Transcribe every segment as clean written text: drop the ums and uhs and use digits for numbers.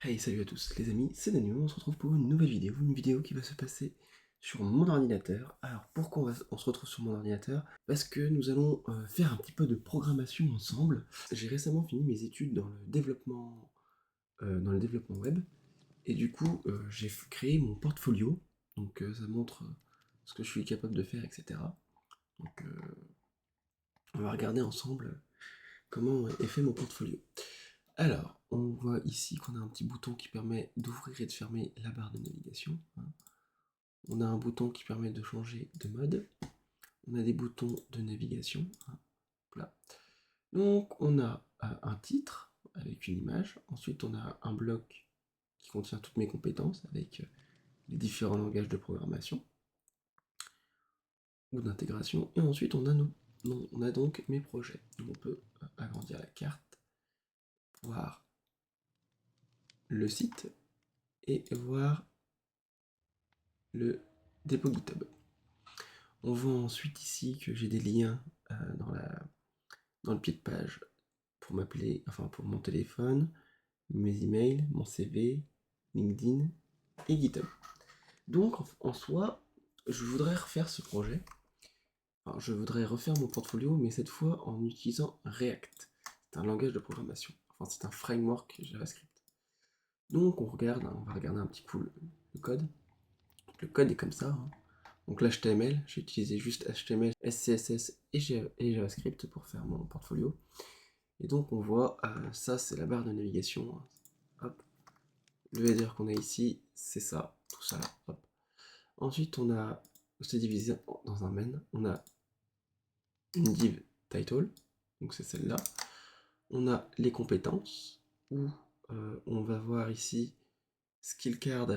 Hey, salut à tous les amis, c'est Daniel, on se retrouve pour une nouvelle vidéo, qui va se passer sur mon ordinateur. Alors pourquoi on se retrouve sur mon ordinateur? Parce que nous allons faire un petit peu de programmation ensemble. J'ai récemment fini mes études dans le développement web, et du coup j'ai créé mon portfolio, donc ça montre ce que je suis capable de faire, etc. Donc on va regarder ensemble comment est fait mon portfolio. Alors, on voit ici qu'on a un petit bouton qui permet d'ouvrir et de fermer la barre de navigation, hein. On a un bouton qui permet de changer de mode. On a des boutons de navigation, hein. Voilà. Donc, on a un titre avec une image. Ensuite, on a un bloc qui contient toutes mes compétences avec les différents langages de programmation ou d'intégration. Et ensuite, on a donc mes projets. Donc, on peut agrandir la carte, voir le site et voir le dépôt GitHub. On voit ensuite ici que j'ai des liens dans le pied de page pour m'appeler, enfin pour mon téléphone, mes emails, mon CV, LinkedIn et GitHub. Donc en soi, je voudrais refaire ce projet. Enfin, je voudrais refaire mon portfolio, mais cette fois en utilisant React. C'est un langage de programmation. Enfin, c'est un framework JavaScript. Donc on va regarder un petit coup le code. Le code est comme ça, hein. Donc l'HTML, j'ai utilisé juste HTML, SCSS et JavaScript pour faire mon portfolio. Et donc on voit, ça c'est la barre de navigation, hein. Hop. Le header qu'on a ici, c'est ça, tout ça là. Hop. Ensuite c'est divisé dans un main, on a une div title, donc c'est celle-là. On a les compétences, où on va voir ici skill card,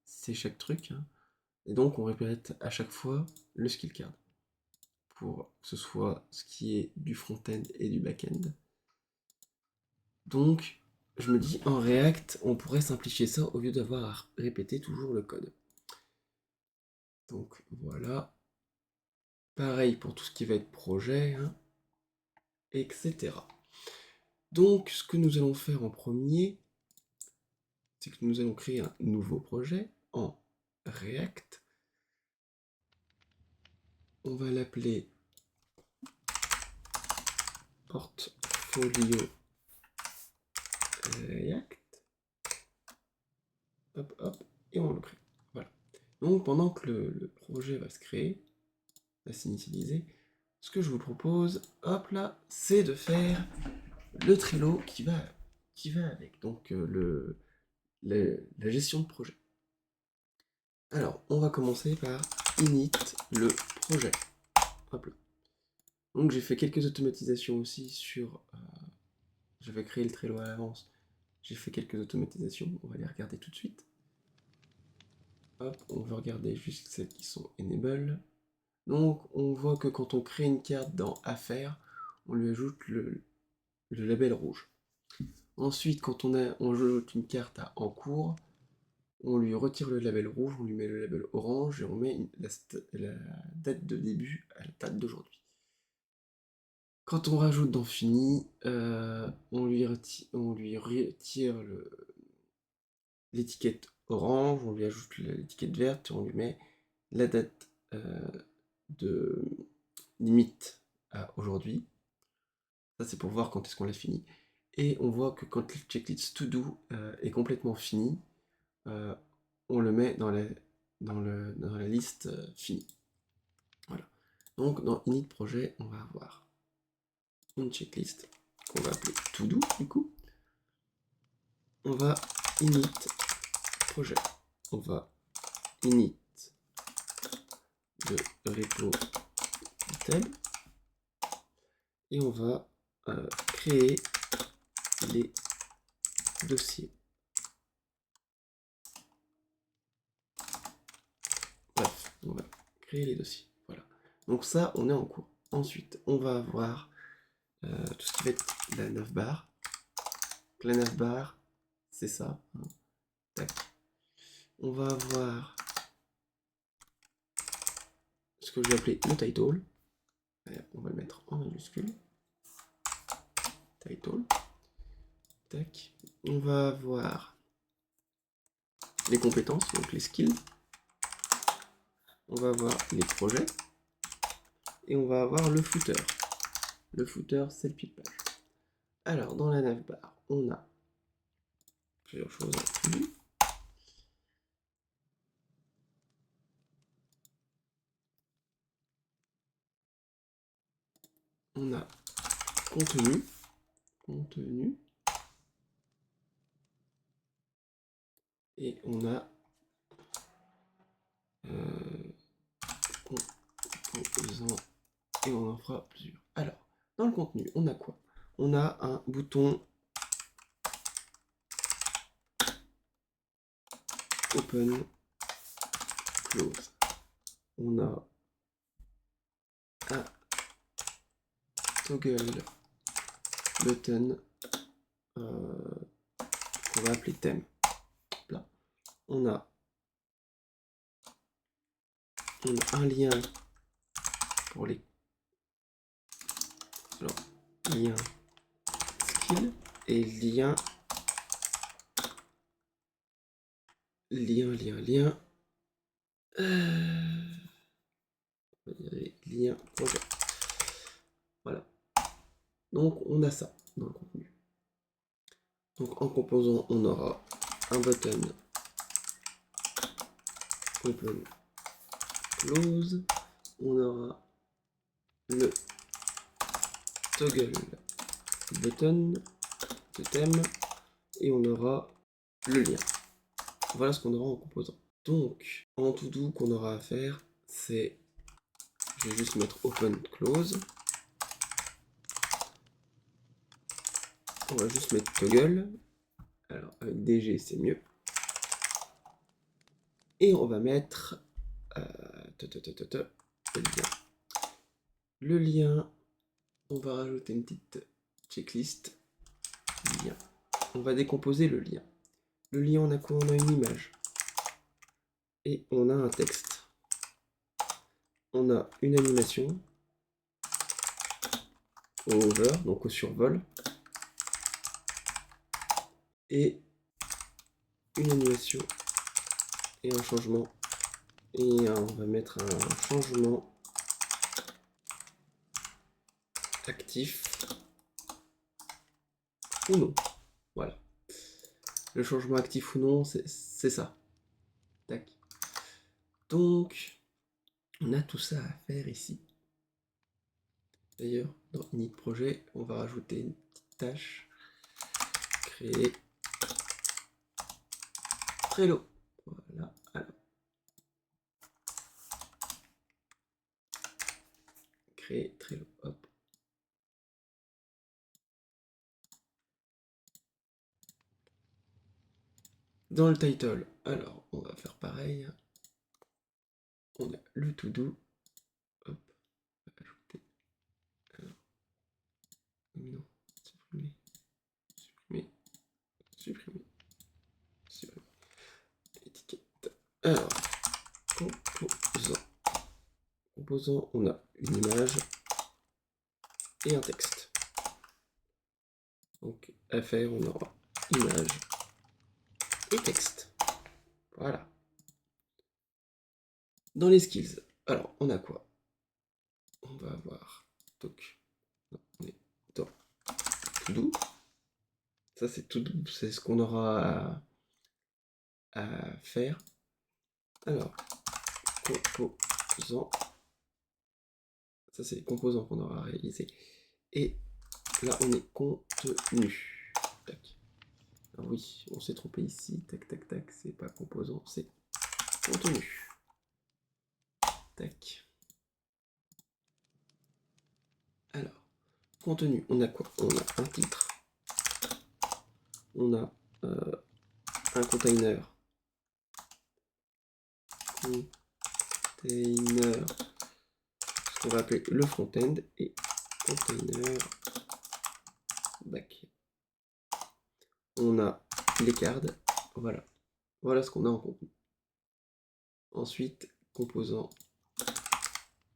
c'est chaque truc, hein. Et donc on répète à chaque fois le skill card, pour que ce soit ce qui est du front-end et du back-end. Donc, je me dis, en React, on pourrait simplifier ça au lieu d'avoir à répéter toujours le code. Donc, voilà. Pareil pour tout ce qui va être projet, hein, etc. Donc, ce que nous allons faire en premier, c'est que nous allons créer un nouveau projet en React. On va l'appeler portfolio React. Hop, hop, et on le crée. Voilà. Donc, pendant que le projet va se créer, va s'initialiser, ce que je vous propose, hop là, c'est de faire le Trello qui va avec, donc la gestion de projet. Alors, on va commencer par init le projet. Hop là. Donc j'ai fait quelques automatisations aussi sur... j'avais créé le Trello à l'avance. J'ai fait quelques automatisations, on va les regarder tout de suite. Hop, on va regarder juste celles qui sont enable. Donc on voit que quand on crée une carte dans Affaires, on lui ajoute le label rouge. Ensuite, quand on ajoute une carte à en cours, on lui retire le label rouge, on lui met le label orange et on met la date de début à la date d'aujourd'hui. Quand on rajoute dans fini, on lui retire l'étiquette orange, on lui ajoute l'étiquette verte et on lui met la date de limite à aujourd'hui. Ça c'est pour voir quand est-ce qu'on l'a fini. Et on voit que quand le checklist to do est complètement fini, on le met dans la liste finie. Voilà. Donc dans init projet, on va avoir une checklist qu'on va appeler to do du coup. On va init projet. On va init le repo GitHub et on va créer les dossiers. Bref, on va créer les dossiers. Voilà. Donc ça, on est en cours. Ensuite, on va avoir tout ce qui va être la navbar. La navbar, c'est ça, hein. Tac. On va avoir ce que je vais appeler le title. On va le mettre en majuscule. Title. Tac. On va avoir les compétences, donc les skills. On va avoir les projets. Et on va avoir le footer. Le footer, c'est le pied de page. Alors, dans la navbar, on a plusieurs choses en tout. On a contenu. Et on a composant. Et on en fera plusieurs. Alors, dans le contenu, on a quoi? On a un bouton open, close. On a un toggle button qu'on va appeler thème. Là. On a un lien pour les lien skill et lien projet. Voilà. Donc on a ça dans le contenu. Donc en composant, on aura un button open close, on aura le toggle button de thème et on aura le lien. Voilà ce qu'on aura en composant. Donc en tout doux qu'on aura à faire, c'est, je vais juste mettre open close. On va juste mettre toggle. Alors avec DG c'est mieux. Et on va mettre le lien. Le lien, on va rajouter une petite checklist. Lien. On va décomposer le lien. Le lien, on a quoi? On a une image. Et on a un texte. On a une animation. Au hover, donc au survol. Et une animation. Et un changement. Et on va mettre un changement actif. Ou non. Voilà. Le changement actif ou non, c'est ça. Tac. Donc, on a tout ça à faire ici. D'ailleurs, dans init projet, on va rajouter une petite tâche. Créer Trello. Voilà. Alors. Créer Trello. Hop. Dans le title, alors, on va faire pareil. On a le to-do. Hop. On va ajouter. Alors. Non. Supprimer. Étiquette. Alors. Composant, on a une image et un texte. Donc, à faire, on aura image et texte. Voilà. Dans les skills, alors, on a quoi? On va avoir, donc, on est dans to do. Ça, c'est to do, c'est ce qu'on aura à faire. Alors, composant. Ça, c'est les composants qu'on aura réalisé. Et là, on est contenu. Tac. Alors oui, on s'est trompé ici. Tac, tac, tac. C'est pas composant, c'est contenu. Tac. Alors, contenu, on a quoi? On a un titre. On a un container. Container. Ce qu'on va appeler le front-end. Et container back. On a les cards. Voilà. Voilà ce qu'on a en contenu. Ensuite, composant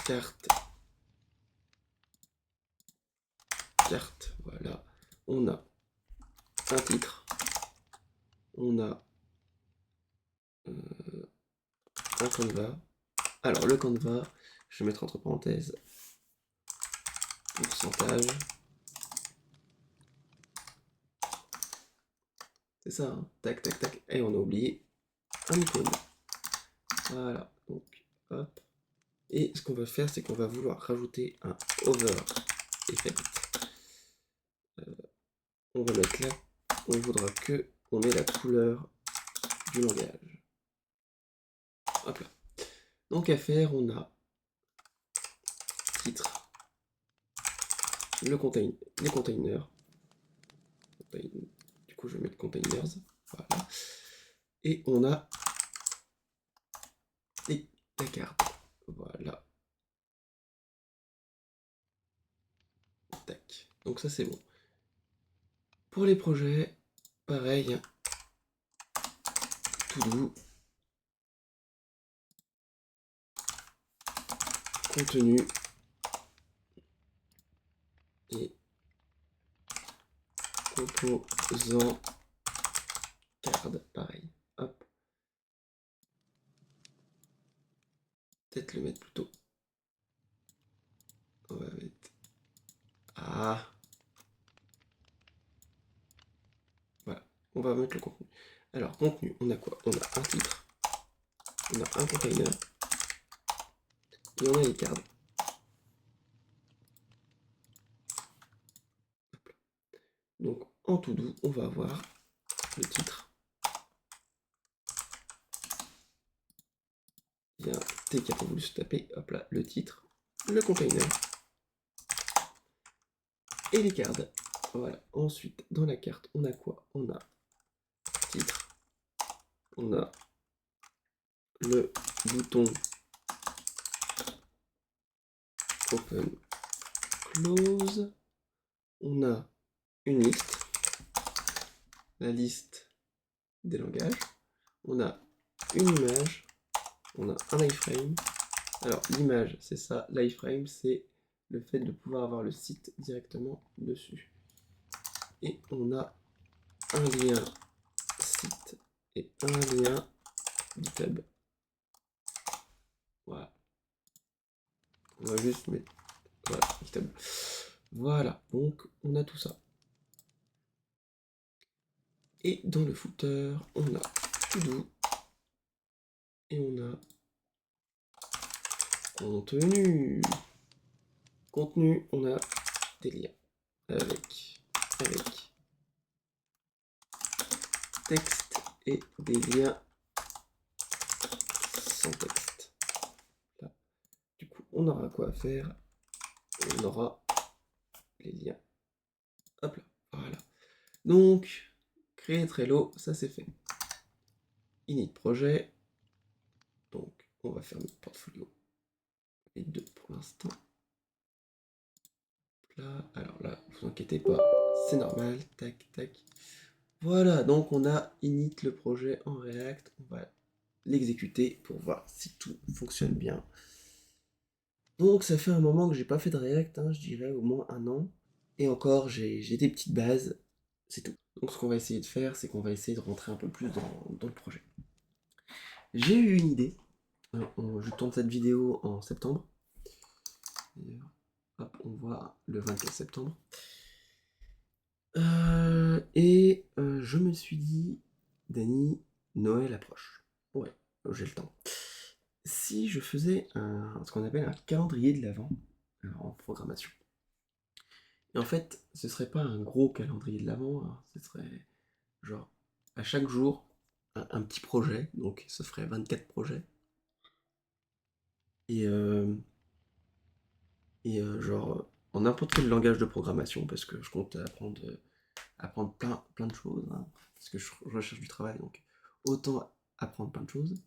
carte. Carte, voilà. On a un titre. On a un Canva. Alors le Canva, je vais mettre entre parenthèses pourcentage. C'est ça, hein. Tac, tac, tac. Et on a oublié un icône. Voilà, donc hop. Et ce qu'on va faire, c'est qu'on va vouloir rajouter un over effect. On va mettre là, on voudra que on ait la couleur du langage. Hop là. Donc à faire, on a titre, les containers. Du coup, je vais mettre containers. Voilà. Et on a la carte. Voilà. Tac. Donc ça, c'est bon. Pour les projets, pareil. Tout doux. Contenu. Et composant card. Pareil. Hop. Peut-être le mettre plutôt. On va mettre. Ah. Voilà. On va mettre le contenu. Alors, contenu, on a quoi? On a un titre. On a un container. Et on a les cards. Donc, en tout doux, on va avoir le titre. Il y a un T qui a pas voulu se taper. Hop là, le titre, le container et les cards. Voilà. Ensuite, dans la carte, on a quoi? On a titre. On a le bouton open, close. On a une liste. La liste des langages. On a une image. On a un iframe. Alors, l'image, c'est ça. L'iframe, c'est le fait de pouvoir avoir le site directement dessus. Et on a un lien site et un lien GitHub. Voilà. On va juste mettre... Voilà, GitHub. Voilà, donc on a tout ça. Et dans le footer, on a tout doux. Et on a contenu. Contenu, on a des liens avec texte et des liens sans texte. Là. Du coup, on aura quoi à faire? On aura les liens. Hop là, voilà. Donc, créer Trello, ça c'est fait. Init projet. Donc, on va faire notre portfolio. Les deux pour l'instant. Là, alors là, vous inquiétez pas, c'est normal. Tac, tac. Voilà, donc on a init le projet en React. On va l'exécuter pour voir si tout fonctionne bien. Donc ça fait un moment que j'ai pas fait de React, hein, je dirais au moins un an. Et encore, j'ai des petites bases, c'est tout. Donc ce qu'on va essayer de faire, c'est qu'on va essayer de rentrer un peu plus dans le projet. J'ai eu une idée. Je tourne cette vidéo en septembre. D'ailleurs, hop, on voit le 24 septembre. Je me suis dit, Dany, Noël approche. Ouais, j'ai le temps. Si je faisais ce qu'on appelle un calendrier de l'Avent en programmation. Et en fait, ce serait pas un gros calendrier de l'Avent, hein, ce serait genre à chaque jour un petit projet, donc ce ferait 24 projets. Et, genre en n'importe quel langage de programmation, parce que je compte apprendre plein de choses, hein, parce que je recherche du travail, donc autant apprendre plein de choses.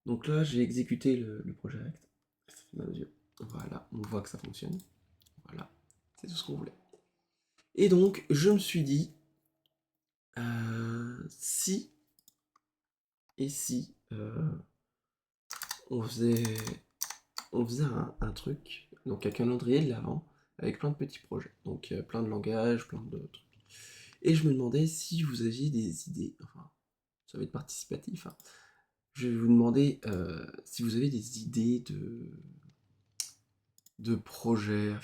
Donc là, j'ai exécuté le projet React. Ça fait mal aux yeux. Voilà, on voit que ça fonctionne. Voilà, c'est tout ce qu'on voulait. Et donc, je me suis dit, si on faisait, un truc, donc un calendrier de l'avant, avec plein de petits projets, donc plein de langages, plein de trucs. Et je me demandais si vous aviez des idées, enfin, ça va être participatif, hein, je vais vous demander si vous avez des idées de projets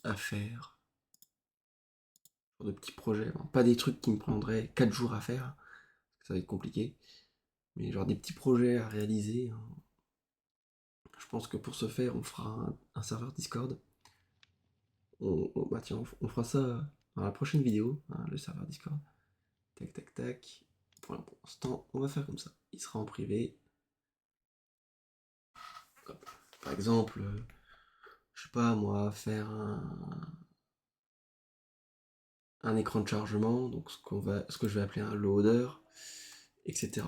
à faire, de petits projets, hein. Pas des trucs qui me prendraient 4 jours à faire, parce que ça va être compliqué, mais genre des petits projets à réaliser, hein. Je pense que pour ce faire, on fera un serveur Discord. Bah tiens, on fera ça dans la prochaine vidéo, hein, le serveur Discord. Tac, tac, tac. Pour l'instant, on va faire comme ça. Il sera en privé. Hop. Par exemple, je sais pas moi, faire un écran de chargement, donc ce que je vais appeler un loader, etc.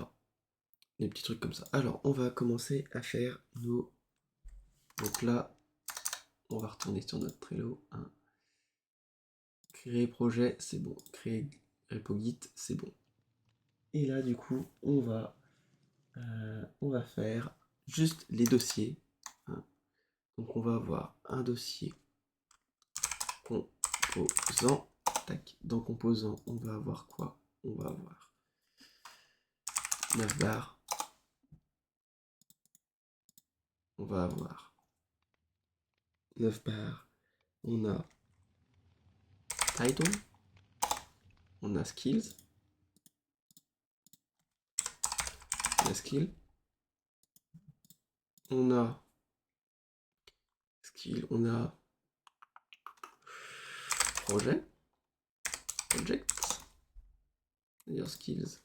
Des petits trucs comme ça. Alors, on va commencer à faire nos... Donc là, on va retourner sur notre Trello, hein. Créer projet, c'est bon. Créer repo Git, c'est bon. Et là, du coup, on va faire juste les dossiers, hein. Donc, on va avoir un dossier composant. Tac. Dans composant, on va avoir quoi? On va avoir 9 barres. On va avoir 9 barres. On a title. On a skills. On a skill. On a skill. On a projet. Project. D'ailleurs, skills.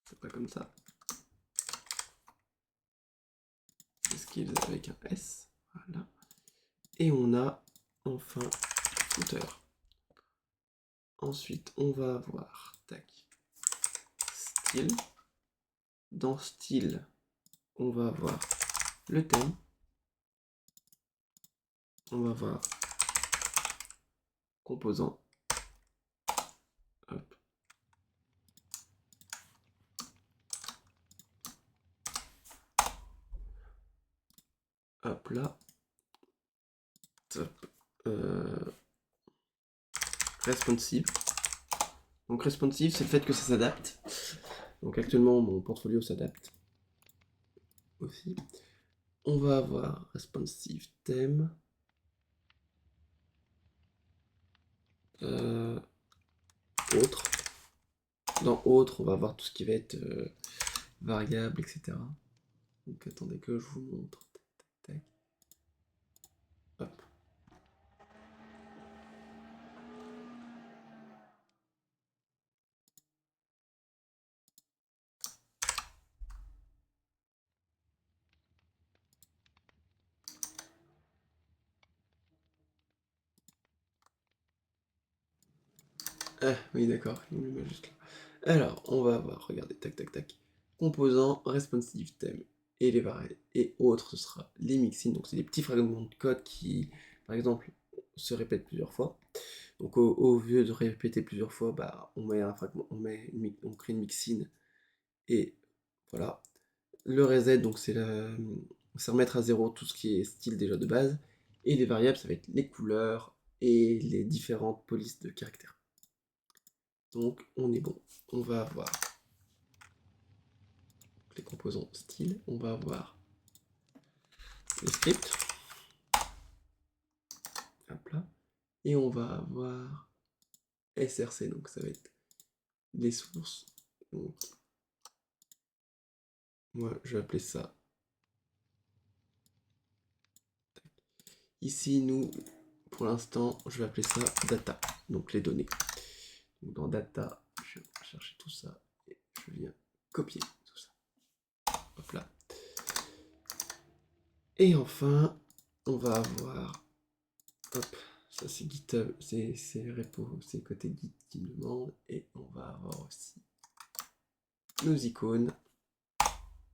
C'est pas comme ça. C'est skills avec un S. Voilà. Et on a enfin footer. Ensuite, on va avoir tac, style. Dans style, on va avoir le thème. On va avoir composant. Hop. Hop là. Top. Responsive. Donc responsive, c'est le fait que ça s'adapte. Donc actuellement, mon portfolio s'adapte aussi. On va avoir responsive thème. Autre. Dans autre, on va avoir tout ce qui va être variable, etc. Donc attendez que je vous montre. Tac, tac, tac. Hop. Ah oui, d'accord, il me le met juste là. Alors, on va avoir, regardez, tac, tac, tac. Composant, responsive thème et les variables. Et autres, ce sera les mixins. Donc c'est des petits fragments de code qui, par exemple, se répètent plusieurs fois. Donc au lieu de répéter plusieurs fois, bah, on met un fragment, on crée une mixine et voilà. Le reset, donc c'est remettre à zéro tout ce qui est style déjà de base. Et les variables, ça va être les couleurs et les différentes polices de caractères. Donc on est bon. On va avoir les composants style, on va avoir les scripts. Hop là. Et on va avoir SRC, donc ça va être les sources. Donc, moi je vais appeler ça. Ici, nous, pour l'instant, je vais appeler ça data, donc les données. Donc dans data, je vais chercher tout ça et je viens copier tout ça. Hop là. Et enfin, on va avoir, hop, ça c'est GitHub, c'est repo, c'est côté Git qui me demande. Et on va avoir aussi nos icônes.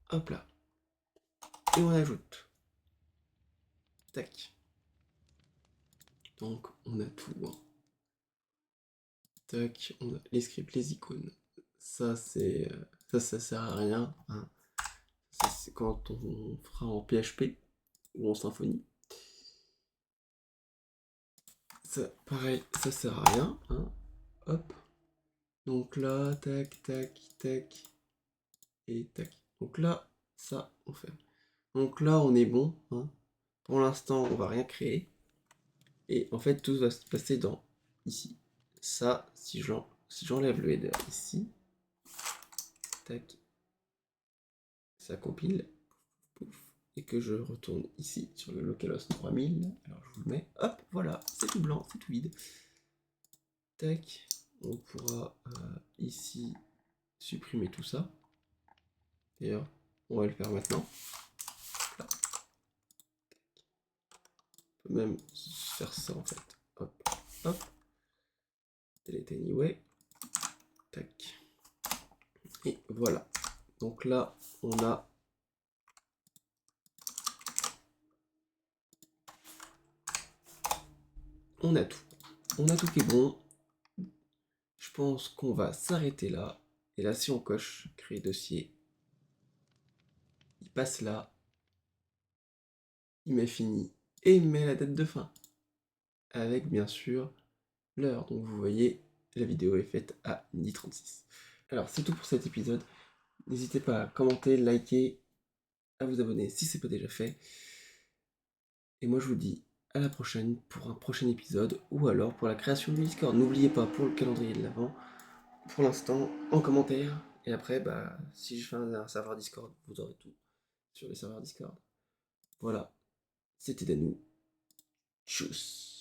Hop là. Et on ajoute. Tac. Donc on a tout, hein. Tac, on a les scripts, les icônes. Ça c'est ça sert à rien, hein. C'est quand on fera en PHP ou en Symfony. Ça, pareil, ça sert à rien, hein. Hop. Donc là, tac, tac, tac. et tac. Donc là, ça, on fait. Donc là, on est bon. Hein. Pour l'instant, on va rien créer. Et en fait, tout va se passer dans ici. Ça, si j'enlève le header ici, tac, ça compile, pouf, et que je retourne ici sur le localhost 3000. Alors je vous le mets, hop, voilà, c'est tout blanc, c'est tout vide. Tac, on pourra ici supprimer tout ça. D'ailleurs, on va le faire maintenant. Là. On peut même faire ça en fait. Hop, hop. Delete anyway. Tac. Et voilà. Donc là, on a tout. On a tout qui est bon. Je pense qu'on va s'arrêter là. Et là, si on coche créer dossier, il passe là, il met fini et il met la date de fin. Avec bien sûr l'heure. Donc vous voyez, la vidéo est faite à 12h36. Alors c'est tout pour cet épisode. N'hésitez pas à commenter, liker, à vous abonner si ce n'est pas déjà fait. Et moi je vous dis à la prochaine pour un prochain épisode ou alors pour la création du Discord. N'oubliez pas pour le calendrier de l'avant, pour l'instant en commentaire. Et après, si je fais un serveur Discord, vous aurez tout sur les serveurs Discord. Voilà, c'était Danou. Tchuss.